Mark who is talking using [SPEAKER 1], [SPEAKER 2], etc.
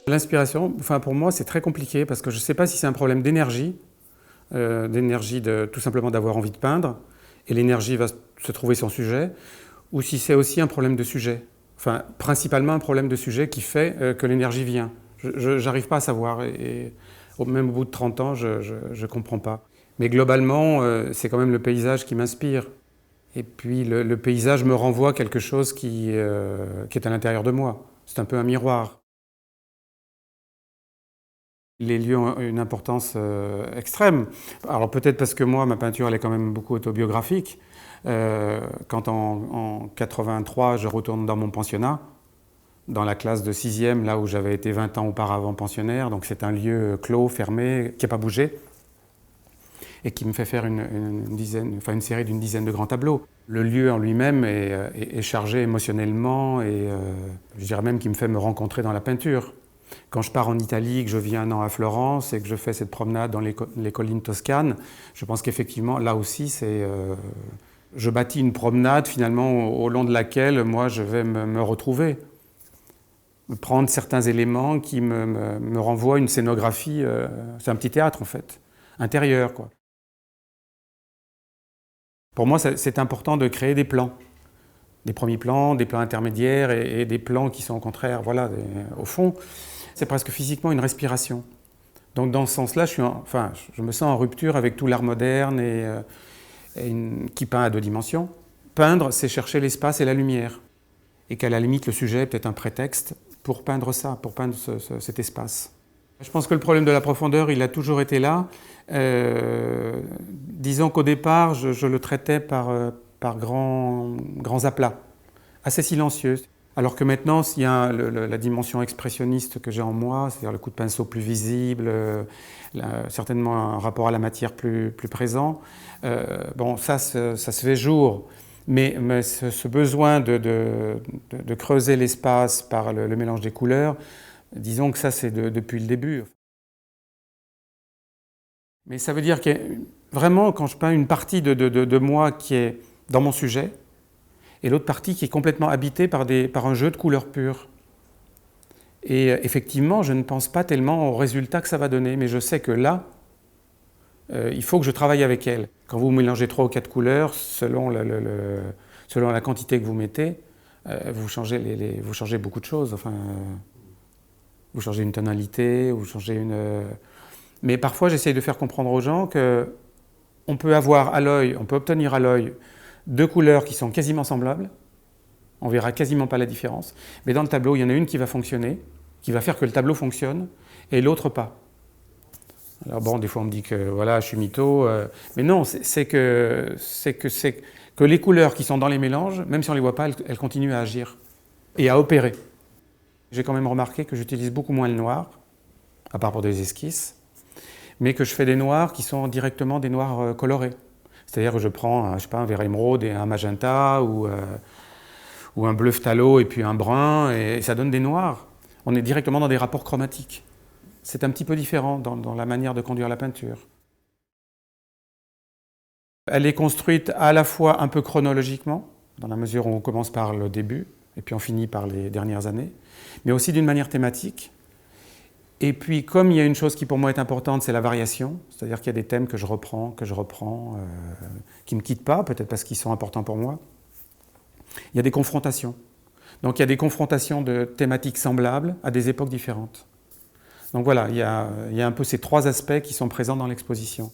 [SPEAKER 1] L'inspiration, enfin pour moi, c'est très compliqué parce que je ne sais pas si c'est un problème d'énergie, tout simplement d'avoir envie de peindre, et l'énergie va se trouver son sujet, ou si c'est aussi un problème de sujet. Enfin, principalement un problème de sujet qui fait que l'énergie vient. Je n'arrive pas à savoir, et même au bout de 30 ans, je ne comprends pas. Mais globalement, c'est quand même le paysage qui m'inspire. Et puis le paysage me renvoie quelque chose qui est à l'intérieur de moi. C'est un peu un miroir. Les lieux ont une importance extrême. Alors peut-être parce que moi, ma peinture, elle est quand même beaucoup autobiographique. Quand en 83, je retourne dans mon pensionnat, dans la classe de 6e, là où j'avais été 20 ans auparavant pensionnaire, donc c'est un lieu clos, fermé, qui n'a pas bougé, et qui me fait faire une série d'une dizaine de grands tableaux. Le lieu en lui-même est chargé émotionnellement, et je dirais même qu'il me fait me rencontrer dans la peinture. Quand je pars en Italie, que je viens un an à Florence et que je fais cette promenade dans les collines toscanes, je pense qu'effectivement, là aussi, je bâtis une promenade finalement au long de laquelle moi je vais me retrouver. Prendre certains éléments qui me renvoient une scénographie, c'est un petit théâtre en fait, intérieur, quoi. Pour moi, c'est important de créer des plans. Des premiers plans, des plans intermédiaires et des plans qui sont au contraire, voilà, au fond. C'est presque physiquement une respiration. Donc dans ce sens-là, je me sens en rupture avec tout l'art moderne qui peint à 2 dimensions. Peindre, c'est chercher l'espace et la lumière. Et qu'à la limite, le sujet est peut-être un prétexte pour peindre ça, pour peindre cet espace. Je pense que le problème de la profondeur, il a toujours été là. Disons qu'au départ, je le traitais par grands aplats, assez silencieux. Alors que maintenant, il y a la dimension expressionniste que j'ai en moi, c'est-à-dire le coup de pinceau plus visible, certainement un rapport à la matière plus présent. Bon, ça se fait jour, mais ce besoin de creuser l'espace par le mélange des couleurs, disons que ça, c'est depuis le début. Mais ça veut dire que vraiment, quand je peins une partie de moi qui est dans mon sujet, et l'autre partie qui est complètement habitée par un jeu de couleurs pures. Et effectivement, je ne pense pas tellement au résultat que ça va donner, mais je sais que là, il faut que je travaille avec elle. Quand vous mélangez 3 ou 4 couleurs, selon la quantité que vous mettez, vous changez beaucoup de choses. Enfin, vous changez une tonalité, vous changez une... Mais parfois, j'essaye de faire comprendre aux gens qu'on peut obtenir à l'œil 2 couleurs qui sont quasiment semblables, on verra quasiment pas la différence, mais dans le tableau, il y en a une qui va fonctionner, qui va faire que le tableau fonctionne, et l'autre pas. Alors bon, des fois on me dit que voilà, je suis mytho, mais non, c'est que les couleurs qui sont dans les mélanges, même si on ne les voit pas, elles continuent à agir et à opérer. J'ai quand même remarqué que j'utilise beaucoup moins le noir, à part pour des esquisses, mais que je fais des noirs qui sont directement des noirs colorés. C'est-à-dire que je prends, je sais pas, un vert émeraude et un magenta ou un bleu phthalo et puis un brun, et ça donne des noirs. On est directement dans des rapports chromatiques. C'est un petit peu différent dans la manière de conduire la peinture. Elle est construite à la fois un peu chronologiquement, dans la mesure où on commence par le début et puis on finit par les dernières années, mais aussi d'une manière thématique. Et puis, comme il y a une chose qui pour moi est importante, c'est la variation. C'est-à-dire qu'il y a des thèmes que je reprends, qui ne me quittent pas, peut-être parce qu'ils sont importants pour moi. Il y a des confrontations. Donc il y a des confrontations de thématiques semblables à des époques différentes. Donc voilà, il y a un peu ces 3 aspects qui sont présents dans l'exposition.